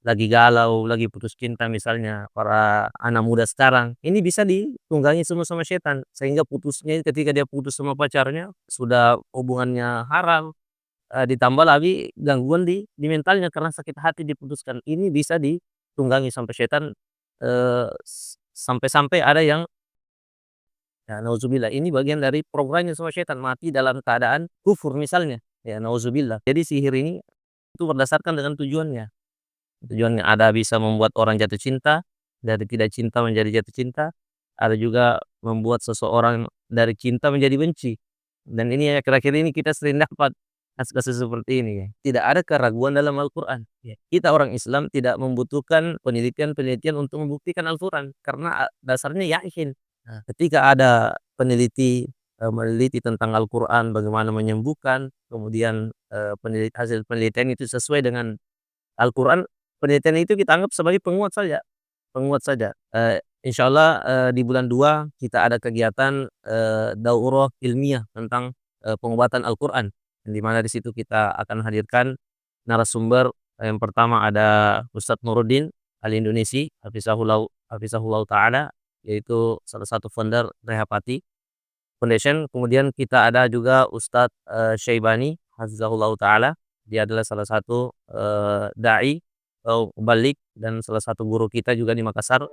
lagi galau, lagi putus cinta misalnya, para anak muda sekarang, ini bisa ditunggangi semua sama setan. Sehingga putusnya ketika dia putus sama pacarnya, sudah hubungannya haram, ditambah lagi gangguan di mentalnya karena sakit hati diputuskan. Ini bisa ditunggangi sampai setan, sampai-sampai ada yang ya nauzubillah, ini bagian dari programnya sama setan, mati dalam keadaan kufur misalnya, ya nauzubillah. Jadi sihir ini itu berdasarkan dengan tujuannya. Tujuannya ada bisa membuat orang jatuh cinta, dari tidak cinta menjadi jatuh cinta, ada juga membuat seseorang dari cinta menjadi benci. Dan ini akhir-akhir ini kita sering dapat kasus-kasus seperti ini ya. Tidak ada keraguan dalam Al-Quran. Ya. Kita orang Islam tidak membutuhkan penelitian-penelitian untuk membuktikan Al-Quran. Karena dasarnya yakin. Nah, ketika ada peneliti meneliti tentang Al-Quran, bagaimana menyembuhkan, kemudian hasil penelitian itu sesuai dengan Al-Quran, penelitian itu kita anggap sebagai penguat saja, penguat saja. Insyaallah, di bulan 2 kita ada kegiatan, daurah ilmiah tentang, pengobatan Al-Quran, di mana di situ kita akan hadirkan narasumber. Yang pertama ada Ustadz Nuruddin Al-Indonesi, hafizahullah taala, yaitu salah satu founder Rehapati Foundation. Kemudian kita ada juga Ustadz, Syaibani hafizahullah taala. Dia adalah salah satu, dai atau mubalik dan salah satu guru kita juga di Makassar.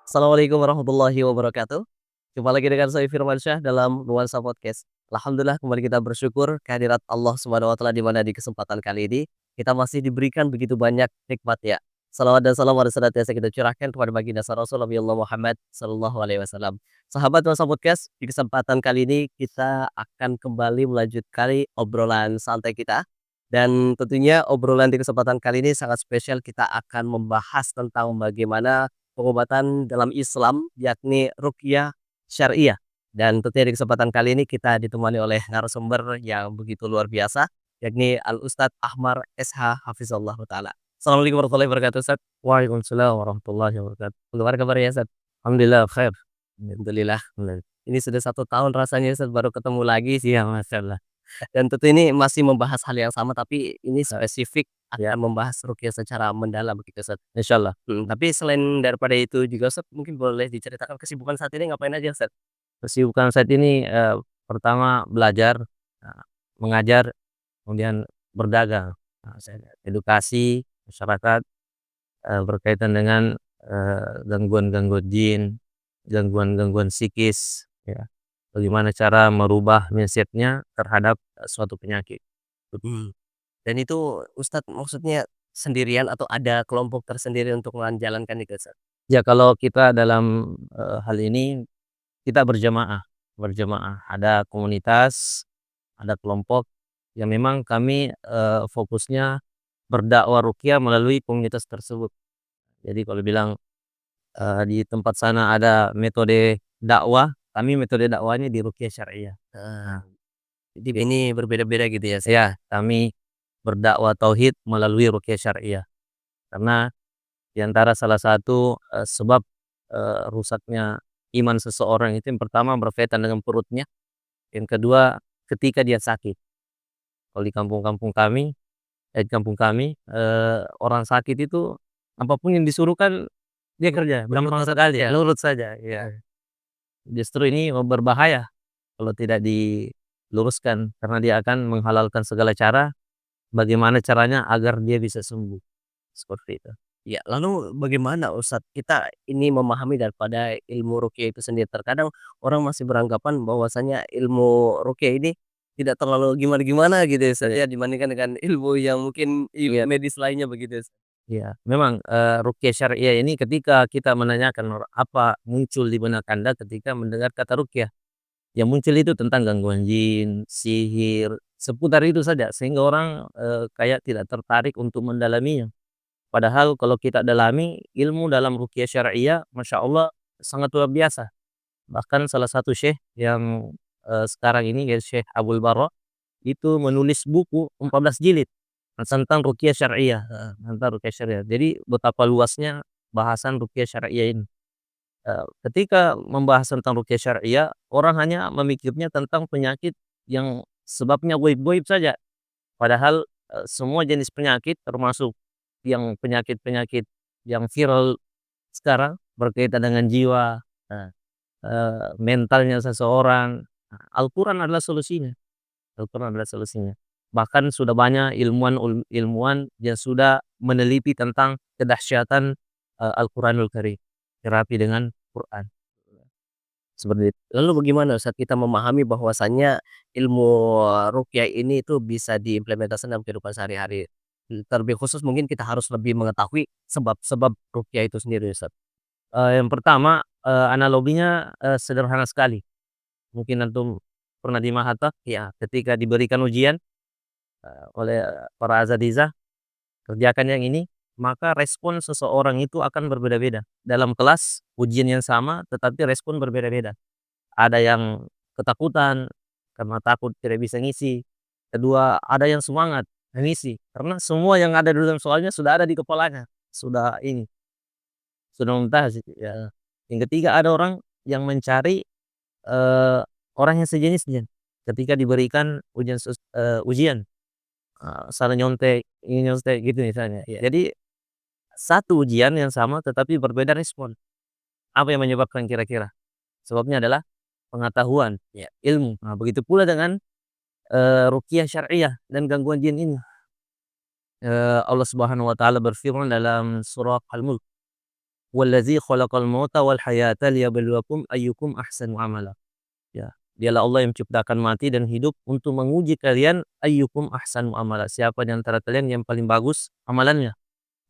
Assalamualaikum warahmatullahi wabarakatuh. Jumpa lagi dengan saya Firmansyah dalam Nuansa Podcast. Alhamdulillah kembali kita bersyukur kehadirat Allah Subhanahu wa taala di mana di kesempatan kali ini kita masih diberikan begitu banyak nikmat ya. Salawat dan salam harus senantiasa kita curahkan kepada baginda Rasul Muhammad sallallahu alaihi wasallam. Sahabat Nuansa Podcast, di kesempatan kali ini kita akan kembali melanjutkan obrolan santai kita. Dan tentunya obrolan di kesempatan kali ini sangat spesial, kita akan membahas tentang bagaimana pengobatan dalam Islam, yakni ruqyah syariah. Dan tentunya di kesempatan kali ini kita ditemani oleh narasumber yang begitu luar biasa, yakni Al-Ustadz Ahmar SH Hafizallah Ta'ala. Assalamualaikum warahmatullahi wabarakatuh, Ustadz. Waalaikumsalam warahmatullahi wabarakatuh. Bagaimana kabarnya, Ustadz? Alhamdulillah, khair. Alhamdulillah. Ini sudah 1 tahun rasanya, Ustadz, baru ketemu lagi sih ya, Masya Allah. Dan tentu ini masih membahas hal yang sama, tapi ini spesifik akan membahas ruqyah secara mendalam begitu, Ustaz. Insyaallah. Tapi selain daripada itu juga, Ustaz, mungkin boleh diceritakan kesibukan saat ini ngapain aja, Ustaz? Kesibukan saat ini, pertama belajar, eee, mengajar, kemudian berdagang. Edukasi masyarakat, berkaitan dengan, gangguan-gangguan jin, gangguan-gangguan psikis, ya. Bagaimana cara merubah mindset-nya terhadap, suatu penyakit. Mhm. Dan itu Ustadz maksudnya sendirian atau ada kelompok tersendiri untuk menjalankan itu, Ustadz? Ya kalau kita dalam, hal ini kita berjamaah berjamaah. Ada komunitas, ada kelompok yang memang kami, fokusnya berdakwah ruqyah melalui komunitas tersebut. Jadi kalau bilang, di tempat sana ada metode dakwah, kami metode dakwahnya di ruqyah syariah. Nah, jadi ini berbeda-beda gitu ya, ya, kami berdakwah tauhid melalui ruqyah syariah. Karena di antara salah satu, sebab, rusaknya iman seseorang itu yang pertama berkaitan dengan perutnya, yang kedua ketika dia sakit. Kalau di kampung kami, orang sakit itu apapun yang disuruh kan dia kerja, gampang sekali ya, nurut saja, ya. Justru ini berbahaya kalau tidak diluruskan, karena dia akan menghalalkan segala cara, bagaimana caranya agar dia bisa sembuh, seperti itu. Ya, lalu bagaimana Ustadz kita ini memahami daripada ilmu ruqyah itu sendiri? Terkadang orang masih beranggapan bahwasanya ilmu ruqyah ini tidak terlalu gimana-gimana gitu ya, Ustadz, ya, dibandingkan dengan ilmu yang mungkin medis lainnya begitu, Ustadz. Iya, memang, ruqyah syariah ini ketika kita menanyakan apa muncul di benak Anda ketika mendengar kata ruqyah, yang muncul itu tentang gangguan jin, sihir, seputar itu saja sehingga orang, kayak tidak tertarik untuk mendalaminya. Padahal kalau kita dalami ilmu dalam ruqyah syariah, Masya Allah sangat luar biasa. Bahkan salah satu syekh yang, sekarang ini yaitu Syekh Abdul Barra, itu menulis buku 14 jilid tentang ruqyah syariah, tentang ruqyah syariah. Jadi betapa luasnya, bahasan ruqyah syariah ini. Ketika membahas tentang ruqyah syariah, orang hanya memikirnya tentang penyakit yang sebabnya goib-goib saja. Padahal, semua jenis penyakit termasuk yang penyakit-penyakit yang viral sekarang berkaitan dengan jiwa, nah, mentalnya seseorang, nah, Al-Quran adalah solusinya. Al-Quran adalah solusinya. Bahkan sudah banyak ilmuwan yang sudah meneliti tentang kedahsyatan, Al-Quranul Karim, terapi dengan Quran. Seperti itu. Lalu bagaimana saat kita memahami bahwasannya ilmu ruqyah ini itu bisa diimplementasikan dalam kehidupan sehari-hari? Terlebih khusus mungkin kita harus lebih mengetahui sebab-sebab ruqyah itu sendiri, Ustaz. Yang pertama, analoginya, sederhana sekali. Mungkin antum pernah di Mahathir, ya, ketika diberikan ujian, oleh para asatizah, kerjakan yang ini, maka respon seseorang itu akan berbeda-beda. Dalam kelas, ujian yang sama, tetapi respon berbeda-beda. Ada yang ketakutan, karena takut tidak bisa ngisi. Kedua, ada yang semangat ngisi, karena semua yang ada di dalam soalnya sudah ada di kepalanya. Sudah ini, sudah muntahan, ya. Yang ketiga, ada orang yang mencari, orang yang sejenisnya ketika diberikan ujian, sana nyontek, ini nyontek, gitu misalnya. Iya. Jadi, satu ujian yang sama tetapi berbeda respon. Apa yang menyebabkan kira-kira? Sebabnya adalah pengetahuan, Iya. ilmu. Nah, begitu pula dengan, ruqyah syariah dan gangguan jin ini. Allah Subhanahu wa taala berfirman dalam surah Al-Mulk, "Wallazi khalaqal mauta wal hayata liyabluwakum ayyukum ahsanu amala." Ya, dialah Allah yang menciptakan mati dan hidup untuk menguji kalian, ayyukum ahsanu amala, siapa di antara kalian yang paling bagus amalannya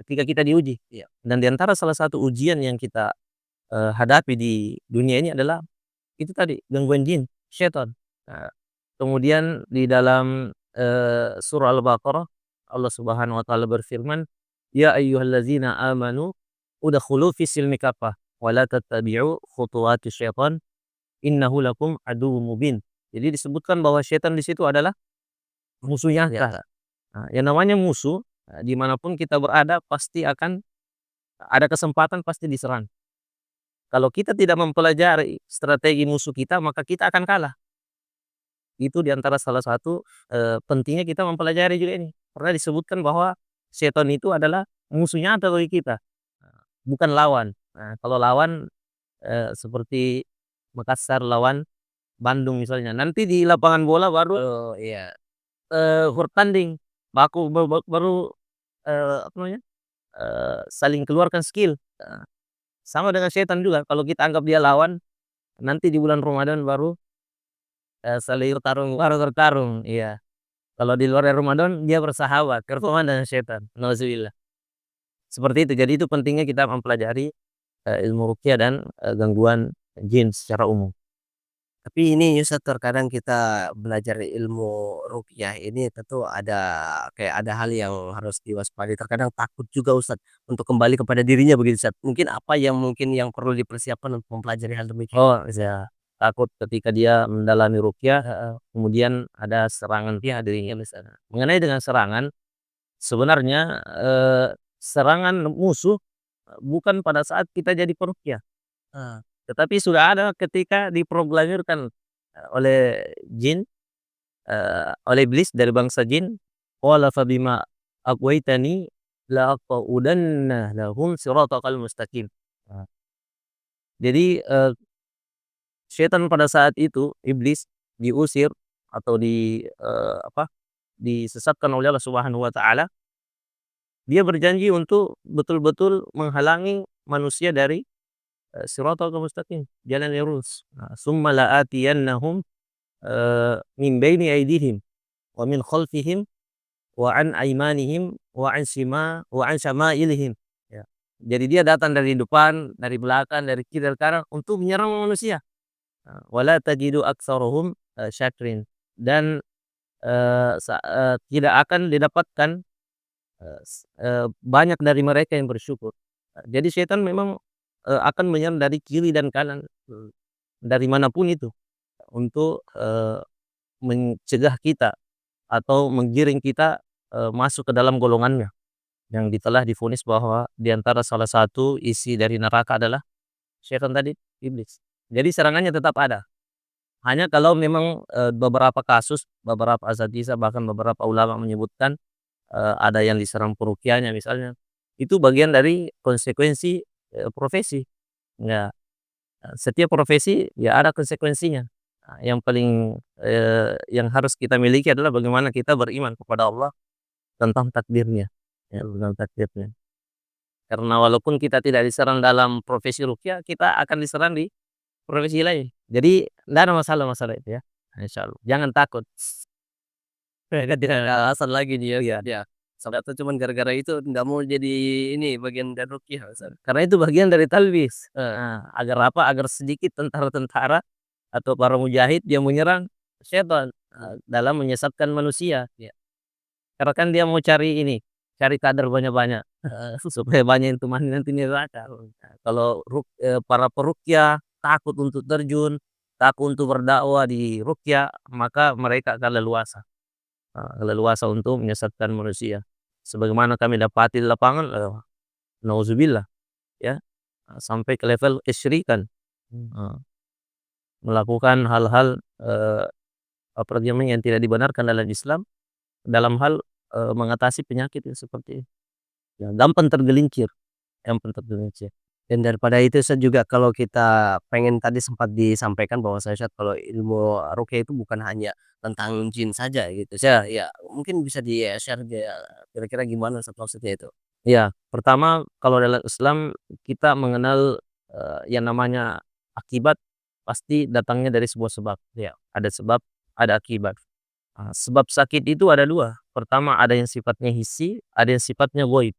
ketika kita diuji. Iya. Dan di antara salah satu ujian yang kita, hadapi di dunia ini adalah itu tadi, gangguan jin, syaitan. Nah, kemudian di dalam, surah Al-Baqarah, Allah Subhanahu wa taala berfirman, "Ya ayyuhallazina amanu udkhulu fis silmi kafah wa la tattabi'u khutuwatis syaitan innahu lakum aduwwum mubin." Jadi disebutkan bahwa syaitan di situ adalah musuh Iya. nyata. Nah, yang namanya musuh, di kita berada pasti akan ada kesempatan pasti diserang. Kalau kita tidak mempelajari strategi musuh kita, maka kita akan kalah. Itu di antara salah satu, pentingnya kita mempelajari juga ini. Karena disebutkan bahwa setan itu adalah musuh nyata bagi kita, bukan lawan. Nah, kalau lawan, seperti Makassar lawan Bandung misalnya, nanti di lapangan bola baru, Oh, iya. bertanding, baku baru, apa namanya, saling keluarkan skill. Sama dengan setan juga, kalau kita anggap dia lawan, nanti di bulan Ramadan baru, saling bertarung, iya. Kalau di luar dari Ramadan dia bersahabat, berteman dengan setan, nauzubillah. Seperti itu, jadi itu pentingnya kita mempelajari, ilmu ruqyah dan, gangguan jin secara umum. Tapi ini Ustaz, terkadang kita belajar ilmu ruqyah ini tentu ada kayak ada hal yang harus diwaspadai, terkadang takut juga Ustaz untuk kembali kepada dirinya begitu Ustaz. Mungkin apa yang mungkin yang perlu dipersiapkan untuk mempelajari hal demikian? Oh, iya, takut ketika dia mendalami ruqyah, kemudian ada serangan dia dirinya misalnya. Mengenai dengan serangan, sebenarnya, serangan musuh, bukan pada saat kita jadi peruqyah. Heeh. Tetapi sudah ada ketika diprogramirkan, oleh jin, oleh iblis dari bangsa jin, qala fabima aghwaytani la'aq'udanna lahum siratakal mustaqim. Nah, jadi, setan pada saat itu, iblis diusir atau disesatkan oleh Allah Subhanahu wa taala, dia berjanji untuk betul-betul menghalangi manusia dari, siratal mustaqim, jalan yang lurus. Nah, "Summa la'atiyannahum, min baini aydihim wa min khalfihim wa an aymanihim wa an syama'ilihim." Ya. Jadi dia datang dari depan, dari belakang, dari kiri, dari kanan untuk menyerang manusia. Wala tajidu aktsarahum, syakirin, dan, tidak akan didapatkan, banyak dari mereka yang bersyukur. Jadi setan memang, akan menyerang dari kiri dan kanan, dari manapun itu untuk, mencegah kita atau menggiring kita, masuk ke dalam golongannya. yang telah divonis bahwa di antara salah satu isi dari neraka adalah syaitan tadi, iblis. Jadi serangannya tetap ada. Hanya kalau memang, beberapa kasus, beberapa asatidz bahkan beberapa ulama menyebutkan, ada yang diserang peruqyahnya misalnya, itu bagian dari konsekuensi, profesi. Ya, setiap profesi ya ada konsekuensinya. Nah, yang paling, yang harus kita miliki adalah bagaimana kita beriman kepada Allah tentang takdirnya, ya tentang takdirnya. Karena walaupun kita tidak diserang dalam profesi ruqyah, kita akan diserang di profesi lain. Jadi nggak ada masalah-masalah itu ya, insyaallah. Jangan takut. Kan tidak ada alasan lagi dia Iya, ya, ternyata cuman gara-gara itu nggak mau jadi ini bagian dari ruqyah misal. karena itu bagian dari talbis. Heeh, Nah, agar apa? Agar sedikit tentara-tentara atau para mujahid yang menyerang setan, dalam menyesatkan manusia. iya, Karena kan dia mau cari ini, cari kader banyak-banyak, supaya banyak yang temani nanti neraka. Nah, kalau para peruqyah takut untuk terjun, takut untuk berdakwah di ruqyah, maka mereka akan leluasa, leluasa untuk menyesatkan manusia. Sebagaimana kami dapati di lapangan, nauzubillah ya, sampai ke level kesyirikan, eee, melakukan hal-hal, apa namanya, yang tidak dibenarkan dalam Islam, dalam hal, mengatasi penyakit yang seperti itu. Ya gampang tergelincir, gampang tergelincir. dan daripada itu Ustaz juga kalau kita pengen tadi sempat disampaikan bahwasanya Ustaz kalau ilmu ruqyah itu bukan hanya tentang jin saja gitu. Saya ya mungkin bisa di-share kira-kira gimana Ustaz maksudnya itu? Ya, pertama kalau dalam Islam kita mengenal, yang namanya akibat pasti datangnya dari sebuah sebab. Ya, ada sebab, ada akibat. Sebab sakit itu ada 2, pertama ada yang sifatnya hissi, ada yang sifatnya ghaib.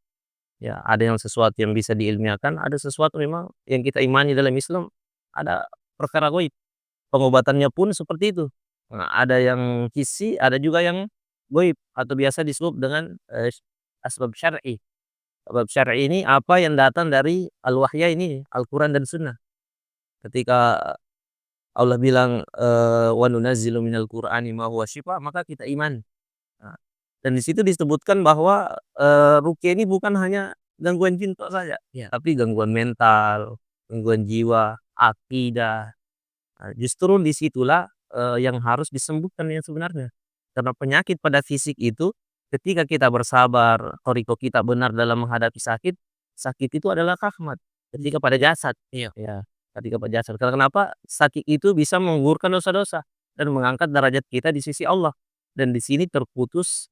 Ya, ada yang sesuatu yang bisa diilmiahkan, ada sesuatu memang yang kita imani dalam Islam, ada perkara ghaib. Pengobatannya pun seperti itu. Nah, ada yang hissi, ada juga yang ghaib atau biasa disebut dengan, asbab syar'i. Sebab syar'i ini apa yang datang dari al-wahya ini, Al-Quran dan Sunnah. Ketika Allah bilang, "Wa nunazzilu minal Qur'ani ma huwa syifaa," maka kita iman. Nah, dan di situ disebutkan bahwa, ruqyah ini bukan hanya gangguan jin tok saja, Iya. tapi gangguan mental, gangguan jiwa, akidah. Nah, justru di situlah, yang harus disembuhkan yang sebenarnya. Karena penyakit pada fisik itu ketika kita bersabar, toriko kita benar dalam menghadapi sakit, sakit itu adalah rahmat ketika pada jasad. Iya. Ya, ketika pada jasad. Karena kenapa? Sakit itu bisa menggugurkan dosa-dosa dan mengangkat derajat kita di sisi Allah. Dan di sini terputus,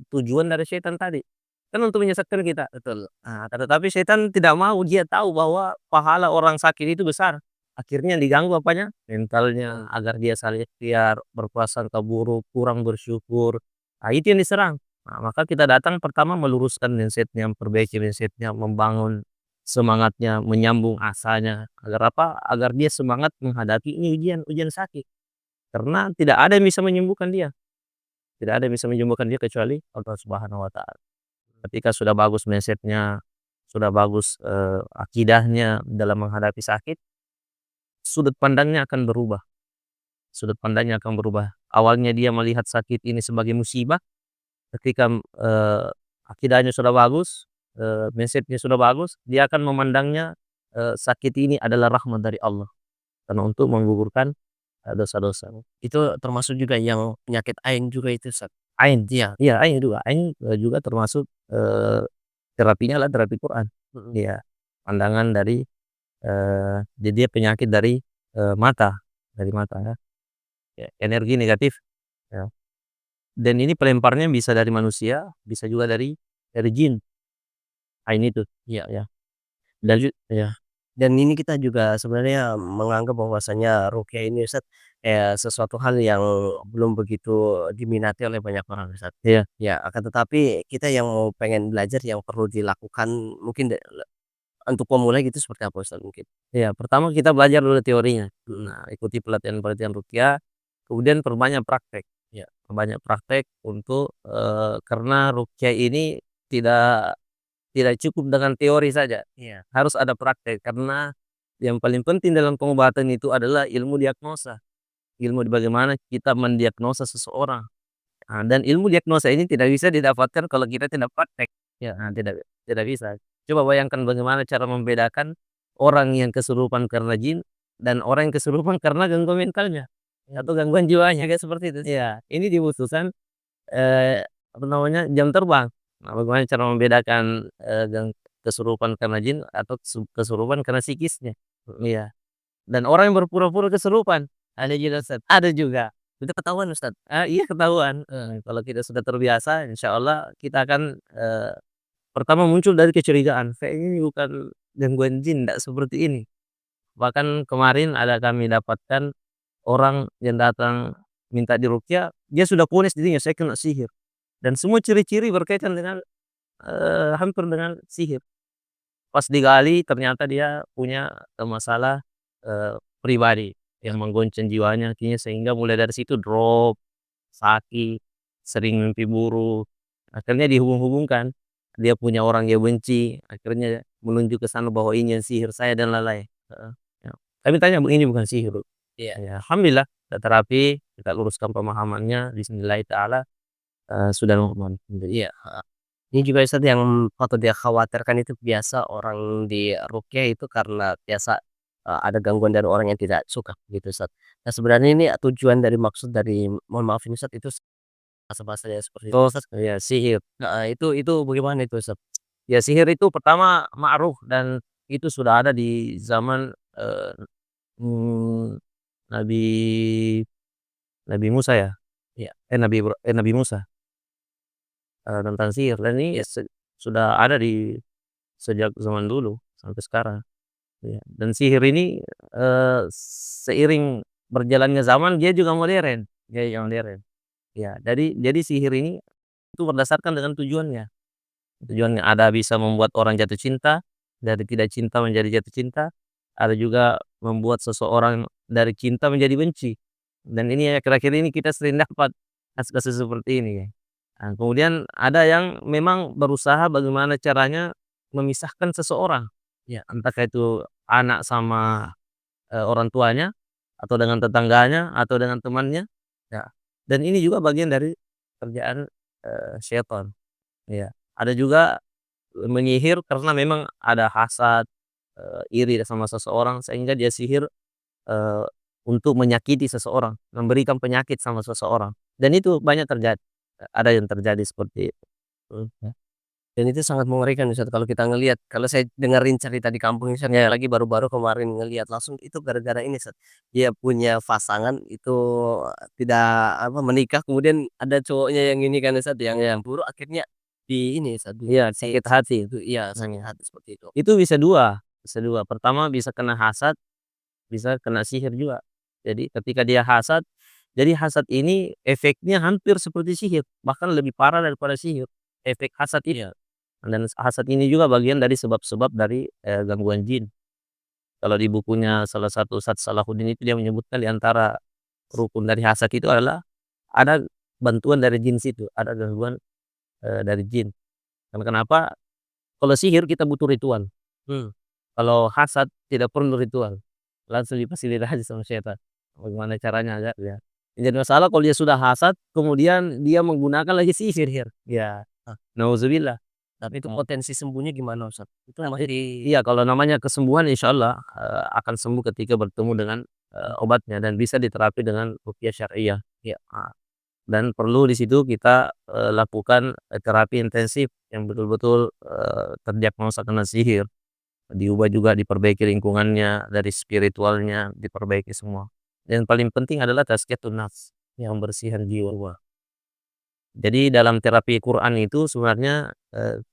tujuan dari setan tadi. Kan untuk menyesatkan kita. Betul. Nah, tetapi setan tidak mau, dia tahu bahwa pahala orang sakit itu besar. Akhirnya diganggu apanya? Mentalnya, Mmm, agar dia saling ikhtiar, berprasangka buruk, kurang bersyukur. Nah, itu yang diserang. Nah, maka kita datang pertama meluruskan mindset-nya, memperbaiki mindset-nya, membangun semangatnya, menyambung asanya. Agar apa? Agar dia semangat menghadapi ini ujian, ujian sakit. Karena tidak ada yang bisa menyembuhkan dia. Tidak ada yang bisa menyembuhkan dia kecuali Allah Subhanahu wa Ta'ala. Ketika sudah bagus mindset-nya, sudah bagus, akidahnya dalam menghadapi sakit, sudut pandangnya akan berubah, sudut pandangnya akan berubah. Awalnya dia melihat sakit ini sebagai musibah, ketika, akidahnya sudah bagus, mindset sudah bagus, dia akan memandangnya, sakit ini adalah rahmat dari Allah, karena untuk menggugurkan, dosa-dosa. itu termasuk juga yang penyakit ain juga itu Ustaz? Ain, Iya. iya ain juga, ain, juga termasuk, terapinya adalah terapi Quran. Mhm. Iya, pandangan dari, jadi dia penyakit dari, mata, dari mata ya, ya energi negatif, ya. Dan ini pelemparnya bisa dari manusia, bisa juga dari jin, ain itu, Iya. ya. Dan ya, Dan ini kita juga sebenarnya menganggap bahwasanya ruqyah ini Ustaz, sesuatu hal yang belum begitu diminati oleh banyak orang Ustaz. iya, Ya, akan tetapi kita yang mau pengen belajar yang perlu dilakukan mungkin untuk pemula gitu seperti apa Ustaz mungkin? iya, pertama kita belajar dulu teorinya. Mhm. Nah, ikuti pelatihan-pelatihan ruqyah, kemudian perbanyak praktek, ya, perbanyak praktek untuk, karena ruqyah ini tidak tidak cukup dengan teori saja, Iya. harus ada praktek karena yang paling penting dalam pengobatan itu adalah ilmu diagnosa, ilmu bagaimana kita mendiagnosa seseorang. Nah, dan ilmu diagnosa ini tidak bisa didapatkan kalau kita tidak praktek. Ya, Nah, tidak bisa. Coba bayangkan bagaimana cara membedakan orang yang kesurupan karena jin dan orang yang kesurupan karena gangguan mentalnya atau gangguan jiwanya, kayak seperti itu. Iya, ini dibutuhkan, apa namanya, jam terbang. Nah, bagaimana cara membedakan, kesurupan karena jin atau kesurupan karena psikisnya. Iya, dan orang yang berpura-pura kesurupan, ada juga, Ustaz. Ada juga. itu ketahuan Ustaz? Iya, ketahuan. Kalau kita sudah terbiasa, insya Allah kita akan, pertama muncul dari kecurigaan, kayaknya ini bukan gangguan jin, ndak seperti ini. Bahkan kemarin ada kami dapatkan orang yang datang minta diruqyah, dia sudah vonis dirinya, "Saya kena sihir." Dan semua ciri-ciri berkaitan dengan, hampir dengan sihir. Pas digali ternyata dia punya, masalah, pribadi yang menggoncang jiwanya, akhirnya sehingga mulai dari situ drop, sakit, sering mimpi buruk, akhirnya dihubung-hubungkan, dia punya orang dia benci, akhirnya menunjuk ke sana bahwa ini yang sihir saya dan lain-lain, heeh, ya. Kami tanya, "Bu, ini bukan sihir, Bu." Iya. Ya, alhamdulillah kita terapi, kita luruskan pemahamannya, bismillahirrahmanirrahim taala, sudah normal, alhamdulillah. Iya, heeh. Ini juga Ustaz yang patut dia khawatirkan itu biasa orang diruqyah itu karena biasa, ada gangguan dari orang yang tidak suka gitu Ustaz. Nah sebenarnya ini tujuan dari maksud dari mohon maaf ini Ustaz itu bahasa-bahasanya seperti itu Oh, Ustaz, ya sihir. heeh, itu bagaimana itu Ustaz? Ya sihir itu pertama ma'ruf dan itu sudah ada di zaman, mmm, Nabi Nabi Musa ya? Iya, Nabi Musa, tentang sihir dan ini iya, sudah ada di sejak zaman dulu sampai sekarang, ya. Dan sihir ini, seiring berjalannya zaman dia juga modern, dia juga modern. Ya, jadi sihir ini itu berdasarkan dengan tujuannya. Tujuannya ada bisa membuat orang jatuh cinta, dari tidak cinta menjadi jatuh cinta, ada juga membuat seseorang dari cinta menjadi benci. Dan ini akhir-akhir ini kita sering dapat kasus-kasus seperti ini ya. Nah, kemudian ada yang memang berusaha bagaimana caranya memisahkan seseorang, iya, entahkah itu anak sama, orang tuanya, atau dengan tetangganya, atau dengan temannya, ya. Dan ini juga bagian dari kerjaan, syaiton, ya. Ada juga menyihir karena memang ada hasad, iri sama seseorang sehingga dia sihir, eee, untuk menyakiti seseorang, memberikan penyakit sama seseorang, dan itu banyak terjadi, ada yang terjadi seperti itu, ya. dan itu sangat mengerikan Ustaz kalau kita ngelihat, kalau saya dengerin cerita di kampung Ustaz, Ya, apalagi baru-baru kemarin ngelihat langsung itu gara-gara ini Ustaz, dia punya pasangan itu tidak apa, menikah kemudian ada cowoknya yang ini kan Ustaz, yang ya, cemburu akhirnya di ini Ustaz, iya, si sakit hati. itu iya sakit Mhm. hati seperti itu. Itu bisa 2, pertama bisa kena hasad, bisa kena sihir juga. Jadi ketika dia hasad, jadi hasad ini efeknya hampir seperti sihir, bahkan lebih parah daripada sihir, efek hasad itu. Iya, Dan hasad ini juga bagian dari sebab-sebab dari, gangguan jin. Kalau di bukunya salah satu Ustadz Salahuddin itu dia menyebutkan di antara rukun dari hasad itu adalah ada bantuan dari jin situ, ada gangguan, dari jin. Karena kenapa? Kalau sihir kita butuh ritual, mmm, kalau hasad tidak perlu ritual, langsung difasilitasi sama setan. Bagaimana caranya agar ya yang jadi masalah kalau dia sudah hasad, kemudian dia menggunakan lagi sihir, ya, ah, nauzubillah. tapi itu Mmm. potensi sembuhnya gimana Ustaz? Itu Nah, masih iya, kalau namanya kesembuhan insyaallah, akan sembuh ketika bertemu dengan, mmm, obatnya dan bisa diterapi dengan ruqyah syar'iyyah. iya, Dan perlu di situ kita, lakukan, terapi intensif yang betul-betul, terdiagnosa kena sihir, diubah juga, diperbaiki lingkungannya, dari spiritualnya diperbaiki semua. Dan paling penting adalah tazkiyatun nafs, yang membersihkan jiwa. Jadi dalam terapi Quran itu sebenarnya,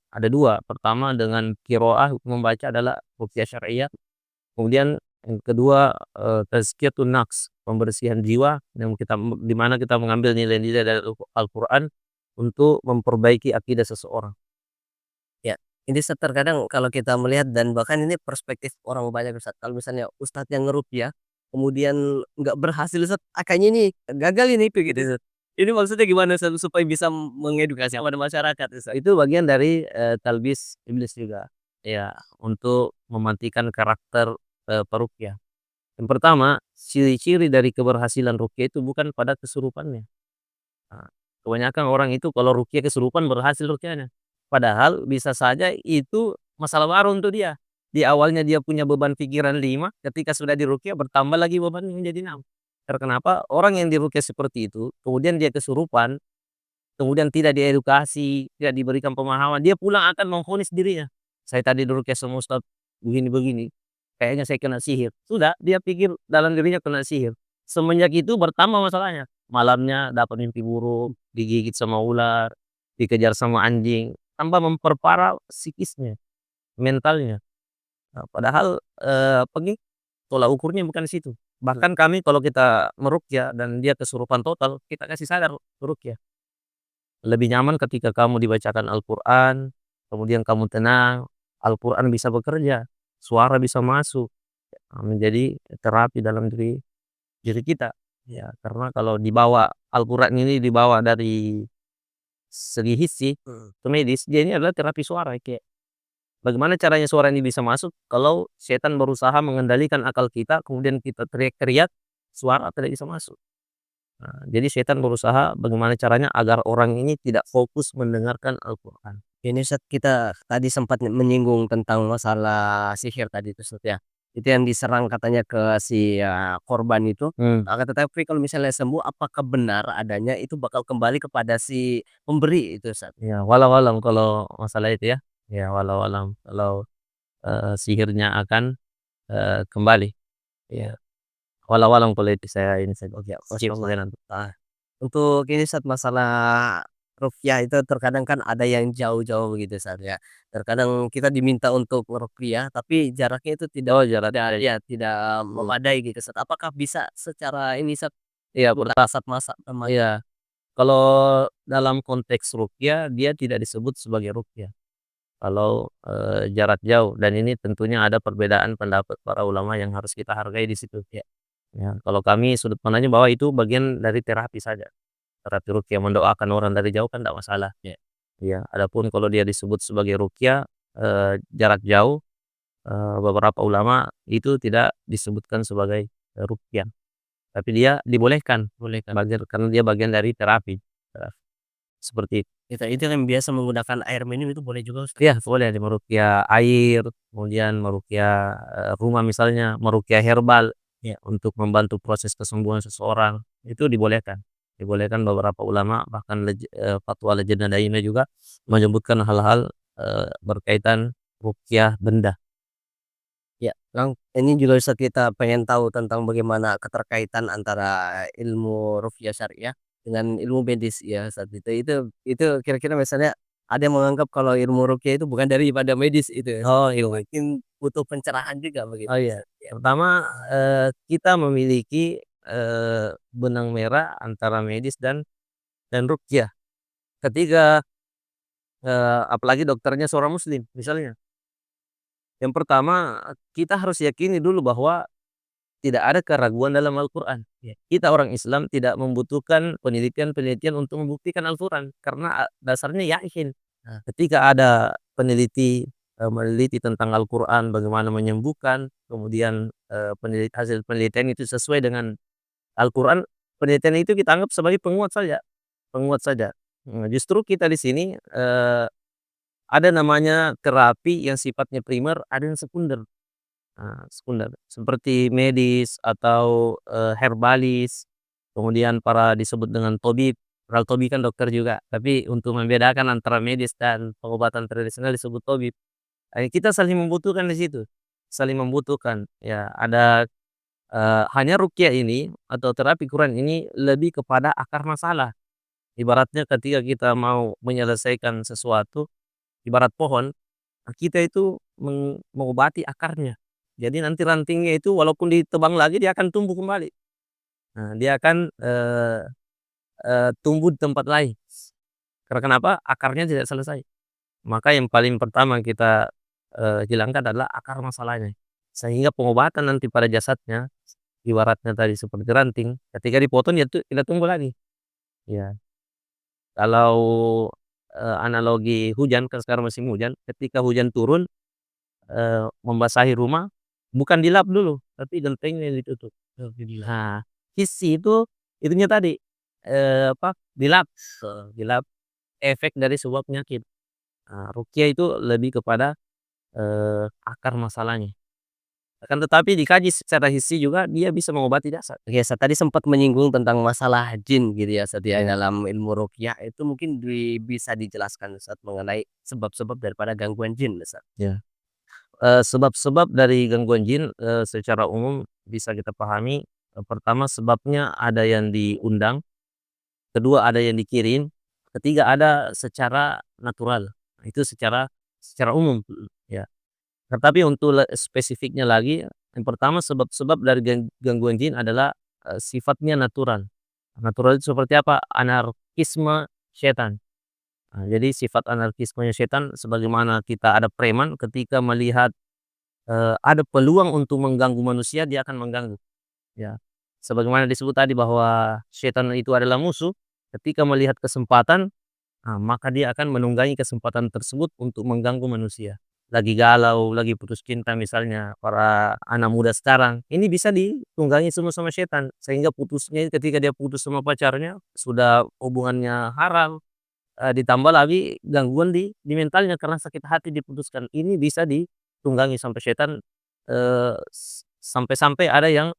ada 2, pertama dengan qiraah membaca adalah ruqyah syar'iyyah, kemudian yang kedua, tazkiyatun nafs, pembersihan jiwa yang di mana kita mengambil nilai-nilai dari Al-Qur'an untuk memperbaiki akidah seseorang. iya. Ini Ustaz terkadang kalau kita melihat dan bahkan ini perspektif orang banyak Ustaz, kalau misalnya ustad yang ngeruqyah, kemudian nggak berhasil Ustaz, kayaknya ini gagal ini gitu Ustaz. Ini maksudnya gimana Ustaz supaya bisa mengedukasi kepada masyarakat Ustaz? Itu bagian dari, talbis iblis juga, ya, untuk mematikan karakter, peruqyah. Yang pertama, ciri-ciri dari keberhasilan ruqyah itu bukan pada kesurupannya. Nah, kebanyakan orang itu kalau ruqyah kesurupan berhasil ruqyahnya. Padahal bisa saja itu masalah baru untuk dia. Di awalnya dia punya beban pikiran 5, ketika sudah diruqyah bertambah lagi bebannya menjadi 6. Karena kenapa? Orang yang diruqyah seperti itu, kemudian dia kesurupan, kemudian tidak diedukasi, tidak diberikan pemahaman, dia pulang akan memvonis dirinya, "Saya tadi diruqyah sama ustad begini-begini, kayaknya saya kena sihir." Sudah, dia pikir dalam dirinya kena sihir. Semenjak itu bertambah masalahnya. Malamnya dapat mimpi buruk, digigit sama ular, dikejar sama anjing, tambah memperparah psikisnya, mentalnya. Nah, padahal, pergi tolak ukurnya bukan di situ. Bahkan kami kalau kita meruqyah dan dia kesurupan total, kita kasih sadar ruqyah. Lebih nyaman ketika kamu dibacakan Al-Qur'an, kemudian kamu tenang, Al-Qur'an bisa bekerja, suara bisa masuk, menjadi terapi dalam diri diri kita. Ya, karena kalau dibawa Al-Qur'an ini dibawa dari segi hissi Mhm. ke medis, dia ini adalah terapi suara, kayak bagaimana caranya suara ini bisa masuk kalau setan berusaha mengendalikan akal kita, kemudian kita teriak-teriak, suara tidak bisa masuk. Nah, jadi setan berusaha bagaimana caranya agar orang ini tidak fokus mendengarkan Al-Qur'an. Ini Ustaz, kita tadi sempat menyinggung tentang masalah sihir tadi itu Ustaz ya. Itu yang diserang katanya ke si, korban itu, Mmm. akan tetapi kalau misalnya sembuh apakah benar adanya itu bakal kembali kepada si pemberi itu Ustaz? Ya, walau alam kalau masalah itu ya. Ya, walau alam kalau, sihirnya akan, kembali. Iya. Ya, walau alam kalau itu saya ini saja, Oke, skip masyaallah. saja nanti. Ah, untuk ini Ustaz, masalah ruqyah itu terkadang kan ada yang jauh-jauh begitu Ustaz ya. Terkadang kita diminta untuk ruqyah tapi jaraknya itu tidak Oh, jarak tidak jauh. ya tidak Mhm. memadai gitu Ustaz. Apakah bisa secara ini Ustaz, Iya, bertasap masa iya. Kalau dalam konteks ruqyah, dia tidak disebut sebagai ruqyah. Kalau, jarak jauh dan ini tentunya ada perbedaan pendapat para ulama yang harus kita hargai di situ. ya. Ya, kalau kami sudut pandangnya bahwa itu bagian dari terapi saja. Terapi ruqyah mendoakan orang dari jauh kan tidak masalah. Ya. Iya, adapun kalau dia disebut sebagai ruqyah, jarak jauh, beberapa ulama itu tidak disebutkan sebagai, ruqyah, tapi dia dibolehkan Boleh kan? bagian karena dia bagian dari terapi, eee, seperti itu. Itu yang biasa menggunakan air minum itu boleh juga Ustaz? Iya, boleh di meruqyah air, kemudian meruqyah, rumah misalnya, meruqyah herbal, Ya. untuk membantu proses kesembuhan seseorang, itu dibolehkan. Dibolehkan beberapa ulama bahkan fatwa Lajnah Daimah juga menyebutkan hal-hal, berkaitan ruqyah benda. Ya, ini juga Ustaz, kita pengen tahu tentang bagaimana keterkaitan antara ilmu ruqyah syariah dengan ilmu medis ya Ustaz, itu kira-kira misalnya ada yang menganggap kalau ilmu ruqyah itu bukan daripada medis itu ya, Oh, itu iya. mungkin butuh pencerahan juga Oh, begitu iya. Ustaz, ya. Pertama, kita memiliki, benang merah antara medis dan ruqyah. Ketika, apalagi dokternya seorang muslim misalnya. Yang pertama, kita harus yakini dulu bahwa tidak ada keraguan dalam Al-Qur'an. Ya, kita orang Islam tidak membutuhkan penelitian-penelitian untuk membuktikan Al-Qur'an, karena dasarnya yakin. Nah, Ketika ada peneliti, meneliti tentang Al-Qur'an bagaimana menyembuhkan, kemudian, hasil penelitian itu sesuai dengan Al-Qur'an, penelitian itu kita anggap sebagai penguat saja. Justru kita di sini, ada namanya terapi yang sifatnya primer, ada yang sekunder. Nah, sekunder, seperti medis atau, herbalis, kemudian para disebut dengan tobib, padahal tobib kan dokter juga, tapi untuk membedakan antara medis dan pengobatan tradisional disebut tobib. Kita saling membutuhkan di situ, saling membutuhkan. Ya, ada, hanya ruqyah ini atau terapi Quran ini lebih kepada akar masalah. Ibaratnya ketika kita mau menyelesaikan sesuatu, ibarat pohon, kita itu mengobati akarnya. Jadi nanti rantingnya itu walaupun ditebang lagi dia akan tumbuh kembali. Nah, dia akan, tumbuh di tempat lain. Karena kenapa? Akarnya tidak selesai. Maka yang paling pertama kita, hilangkan adalah akar masalahnya. Sehingga pengobatan nanti pada jasadnya, ibaratnya tadi seperti ranting, ketika dipotong ya tidak tumbuh lagi. Ya, kalau, analogi hujan, kan sekarang musim hujan, ketika hujan turun, membasahi rumah, bukan dilap dulu, tapi gentengnya yang ditutup. alhamdulillah. Nah, hissi itu itunya tadi, dilap, dilap efek dari sebuah penyakit. Ruqyah itu lebih kepada, akar masalahnya. Akan tetapi dikaji secara hissi juga dia bisa mengobati jasad. Oke, Ustaz, tadi sempat menyinggung tentang masalah jin gitu ya, Ustaz, ya, Ya. dalam ilmu ruqyah itu mungkin bisa dijelaskan, Ustaz, mengenai sebab-sebab daripada gangguan jin, Ustaz? Ya. Sebab-sebab dari gangguan jin, secara umum bisa kita pahami, pertama sebabnya ada yang diundang, kedua ada yang dikirim, ketiga ada secara natural. Itu secara umum, ya. Tetapi untuk spesifiknya lagi, yang pertama sebab-sebab dari gangguan jin adalah, sifatnya natural. Natural itu seperti apa? Anarkisme setan. Jadi sifat anarkismenya setan sebagaimana kita ada preman ketika melihat ada peluang untuk mengganggu manusia, dia akan mengganggu, ya. Sebagaimana disebut tadi bahwa setan itu adalah musuh, ketika melihat kesempatan, maka dia akan menunggangi kesempatan tersebut untuk mengganggu manusia. Lagi galau, lagi putus cinta misalnya, para anak muda sekarang, ini bisa ditunggangi semua sama setan. Sehingga putusnya ketika dia putus sama pacarnya, sudah hubungannya haram, ditambah lagi gangguan di mentalnya karena sakit hati diputuskan. Ini bisa ditunggangi sampai setan, sampai-sampai ada yang,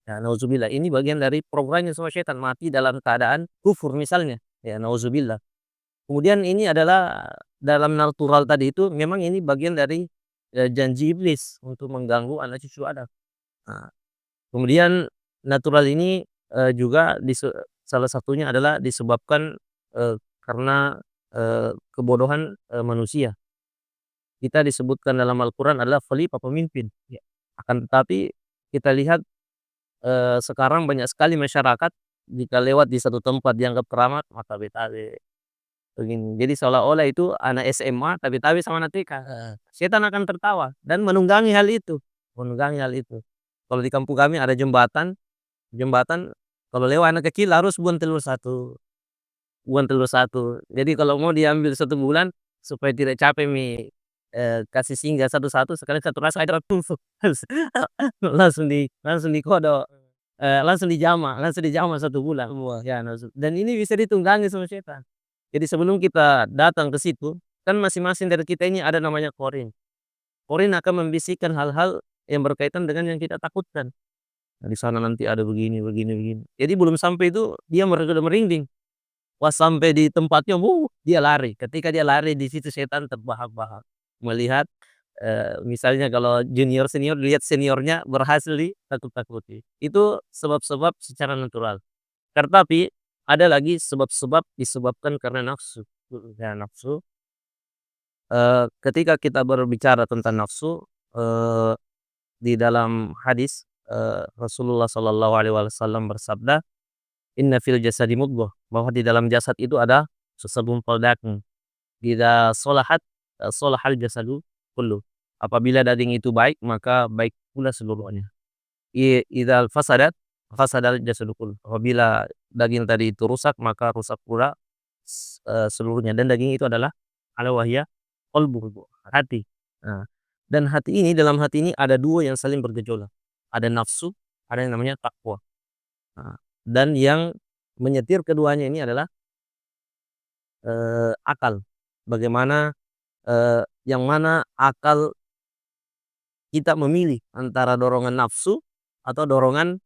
ya nauzubillah, ini bagian dari programnya sama setan, mati dalam keadaan kufur misalnya, ya nauzubillah. Kemudian ini adalah dalam natural tadi itu memang ini bagian dari, janji iblis untuk mengganggu anak cucu Adam. Nah, kemudian natural ini, juga salah satunya adalah disebabkan, karena, kebodohan, manusia. Kita disebutkan dalam Al-Quran adalah khalifah pemimpin, ya. Akan tetapi kita lihat, sekarang banyak sekali masyarakat jika lewat di satu tempat dianggap keramat, maka betawe begini. Jadi seolah-olah itu anak SMA tabe-tabe sama anak TK. Setan akan tertawa dan menunggangi hal itu, menunggangi hal itu. Kalau di kampung kami ada jembatan kalau lewat anak kecil harus buang telur satu. Jadi kalau mau diambil 1 bulan supaya tidak capek kasih singgah satu-satu, sekali satu rasa aja tumpuk langsung dikodok, langsung dijamah 1 bulan. Wah. Ya dan ini bisa ditunggangi sama setan. Jadi sebelum kita datang ke situ, kan masing-masing dari kita ini ada namanya korin. Korin akan membisikkan hal-hal yang berkaitan dengan yang kita takutkan. Nah, di sana nanti ada begini begini begini. Jadi belum sampai itu dia sudah merinding. Pas sampai di tempatnya, dia lari. Ketika dia lari di situ setan terbahak-bahak. Melihat, misalnya kalau junior, senior, lihat seniornya berhasil ditakut-takuti. Itu sebab-sebab secara natural. Tetapi ada lagi sebab-sebab disebabkan karena nafsu. Ya nafsu, ketika kita berbicara tentang nafsu, di dalam hadis, Rasulullah Shallallahu Alaihi Wasallam bersabda, "Inna fil jasadi mudghah," bahwa di dalam jasad itu ada segumpal daging. Idza sholahat, sholahal jasadu kullu. Apabila daging itu baik, maka baik pula seluruhnya. Idzal fasadat, fasadal jasadu kullu. Apabila daging tadi itu rusak, maka rusak pula seluruhnya. Dan daging itu adalah ala wahya qalbu, hati. Nah, dan hati ini, dalam hati ini ada dua yang saling bergejolak. Ada nafsu, ada yang namanya takwa. Nah, dan yang menyetir keduanya ini adalah, akal. Bagaimana, yang mana akal kita memilih antara dorongan nafsu atau dorongan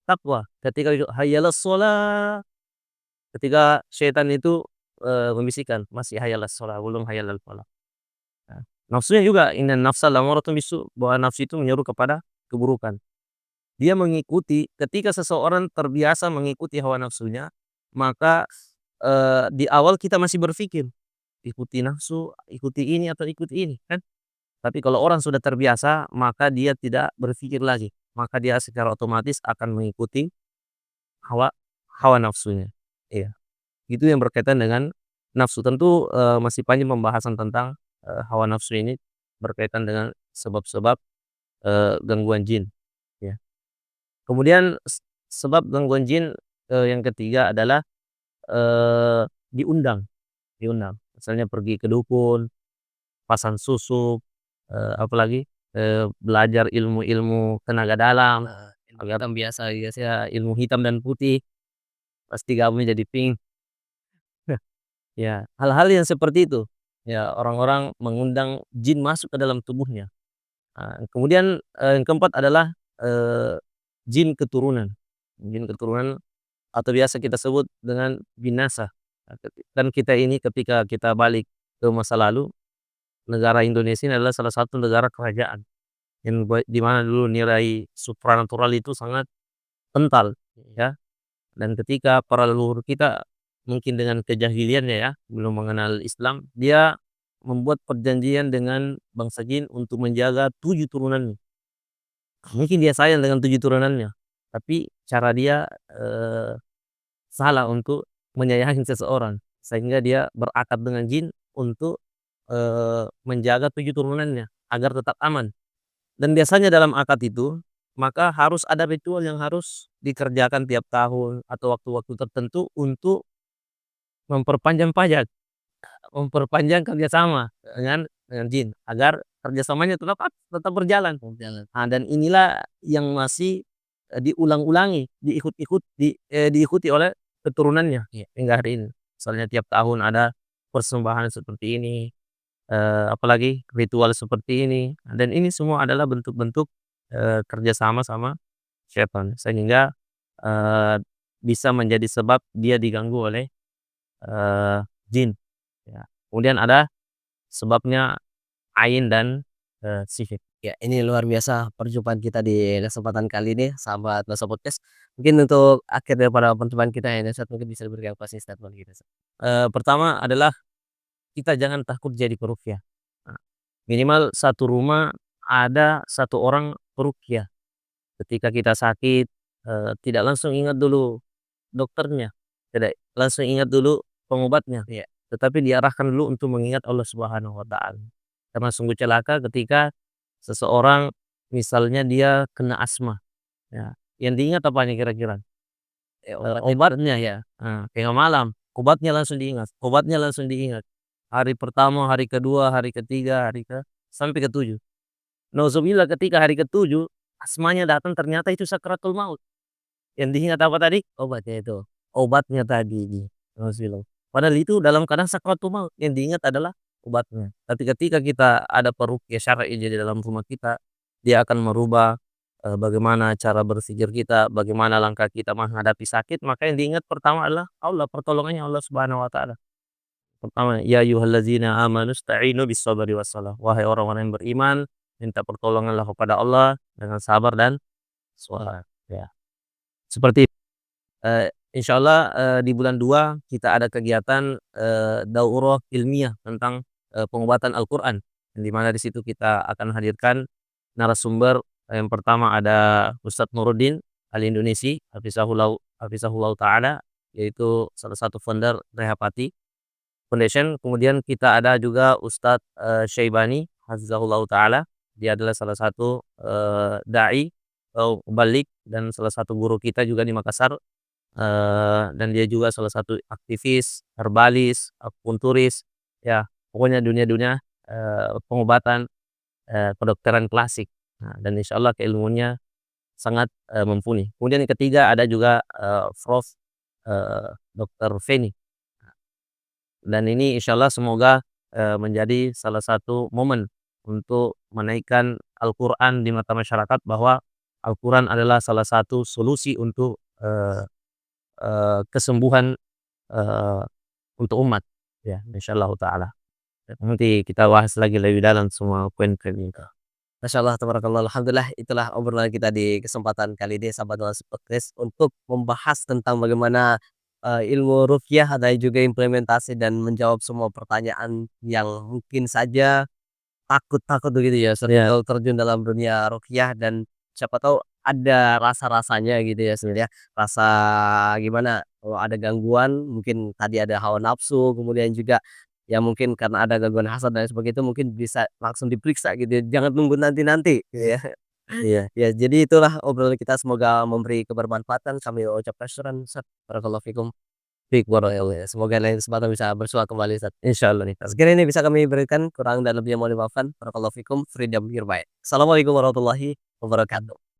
takwa. Ketika itu "Hayyalas shalah," ketika setan itu, membisikkan, "Masih hayyalas shalah, belum hayyalal falah." Nah, nafsunya juga, "Innan nafsa la'ammaratun bisu'," bahwa nafsu itu menyuruh kepada keburukan. Dia mengikuti, ketika seseorang terbiasa mengikuti hawa nafsunya, maka, di awal kita masih berpikir, ikuti nafsu, ikuti ini atau ikuti ini, kan. Tapi kalau orang sudah terbiasa, maka dia tidak berpikir lagi, maka dia secara otomatis akan mengikuti hawa hawa nafsunya. Iya, itu yang berkaitan dengan nafsu. Tentu, masih panjang pembahasan tentang, hawa nafsu ini berkaitan dengan sebab-sebab, gangguan jin, ya. Kemudian sebab gangguan jin, yang ketiga adalah, diundang diundang. Misalnya pergi ke dukun, pasang susuk, apalagi, belajar ilmu-ilmu tenaga dalam, Ilmu agar, hitam biasa ya, Guys, ya. ya ilmu hitam dan putih, pasti gabungnya jadi pink. Ya, hal-hal yang seperti itu. ya orang-orang mengundang jin masuk ke dalam tubuhnya. Kemudian, yang keempat adalah, eee, jin keturunan. Jin keturunan atau biasa kita sebut dengan binasa. Kan kita ini ketika kita balik ke masa lalu, negara Indonesia ini adalah salah satu negara kerajaan, yang di mana dulu nilai supranatural itu sangat kental, ya. Dan ketika para leluhur kita mungkin dengan kejahiliannya ya, belum mengenal Islam, dia membuat perjanjian dengan bangsa jin untuk menjaga 7 turunannya. Mungkin dia sayang dengan 7 turunannya, tapi cara dia, salah untuk menyayangi seseorang, sehingga dia berakad dengan jin untuk, menjaga 7 turunannya agar tetap aman. Dan biasanya dalam akad itu, maka harus ada ritual yang harus dikerjakan tiap tahun atau waktu-waktu tertentu untuk memperpanjang pajak, memperpanjang kerjasama dengan jin, agar kerjasamanya tetap berjalan. Berjalan. Dan inilah yang masih, diulang-ulangi, diikuti oleh keturunannya Iya. hingga hari ini. Misalnya tiap tahun ada persembahan seperti ini, apalagi ritual seperti ini, dan ini semua adalah bentuk-bentuk, kerjasama sama setan, sehingga, eee, bisa menjadi sebab dia diganggu oleh, eee, jin, ya. Kemudian ada sebabnya ain dan, sihir. Ya, ini luar biasa perjumpaan kita di kesempatan kali ini, sahabat Nuansa Podcast. Mungkin untuk akhir daripada perjumpaan kita ya, Sat, mungkin bisa diberikan closing statement gitu, Sat. Pertama adalah kita jangan takut jadi peruqyah. Nah, minimal satu rumah ada satu orang peruqyah. Ketika kita sakit, tidak langsung ingat dulu dokternya, tidak langsung ingat dulu pengobatnya, Iya. tetapi diarahkan dulu untuk mengingat Allah Subhanahu wa Ta'ala. Karena sungguh celaka ketika seseorang misalnya dia kena asma, ya, yang diingat apanya kira-kira? Obatnya Obatnya ya, tengah malam, obatnya langsung diingat. Hari pertama, hari kedua, hari ketiga, sampai ke-7. Nauzubillah ketika hari ke-7, asmanya datang ternyata itu sakratul maut. Yang diingat apa tadi? obatnya itu. Obatnya tadi, nauzubillah. Padahal itu dalam keadaan sakratul maut, yang diingat adalah obatnya. Tapi ketika kita ada peruqyah syar'i di dalam rumah kita, dia akan merubah, bagaimana cara berpikir kita, bagaimana langkah kita menghadapi sakit, maka yang diingat pertama adalah Allah, pertolongannya Allah Subhanahu wa Ta'ala. Pertama, ya ayyuhallazina amanu ista'inu bis sabri wassalah. Wahai orang-orang yang beriman, minta pertolonganlah kepada Allah dengan sabar dan salat, ya. Seperti insyaallah, di bulan 2 kita ada kegiatan, daurah ilmiah tentang, pengobatan Al-Qur'an, yang di mana di situ kita akan hadirkan narasumber. Yang pertama ada Ustadz Nuruddin Al-Indonesi, hafizahullahu taala, yaitu salah satu founder Rehapati Foundation. Kemudian kita ada juga Ustadz, Syaibani hafizahullahu taala, dia adalah salah satu, dai atau mubalik dan salah satu guru kita juga di Makassar. Dan dia juga salah satu aktivis, herbalis, akupunturis, ya pokoknya dunia-dunia, pengobatan, kedokteran klasik. Dan insyaallah keilmuannya sangat, mumpuni. Kemudian yang ketiga ada juga, Prof, Dokter Feni. Dan ini insyaallah semoga, menjadi salah satu momen untuk menaikkan Al-Qur'an di mata masyarakat, bahwa Al-Qur'an adalah salah satu solusi untuk, kesembuhan, eee, untuk umat, ya insyaallah taala. Nanti kita bahas lagi lebih dalam semua poin-poin ini. Masya Allah, tabarakallah, alhamdulillah, itulah obrolan kita di kesempatan kali ini, sahabat Nuansa Podcast, untuk membahas tentang bagaimana, ilmu ruqyah dan juga implementasi dan menjawab semua pertanyaan yang mungkin saja takut-takut begitu ya, Ya, terjun dalam dunia ruqyah, dan siapa tahu ada rasa-rasanya gitu ya sebenarnya, rasa gimana, kalau ada gangguan mungkin tadi ada hawa nafsu, kemudian juga ya mungkin karena ada gangguan hasad dan sebagainya itu mungkin bisa langsung diperiksa gitu ya, jangan nunggu nanti-nanti gitu ya. iya. Ya, jadi itulah obrolan kita, semoga memberi kebermanfaatan. Kami ucapkan syukran, Ustaz, barakallahu fikum. Fik barakallahu, semoga lain kesempatan bisa bersua kembali, Ustaz. Insyaallah nih. Sekiranya ini bisa kami berikan, kurang dan lebihnya mohon dimaafkan. Barakallahu fikum, freedom your mind. Assalamualaikum warahmatullahi wabarakatuh.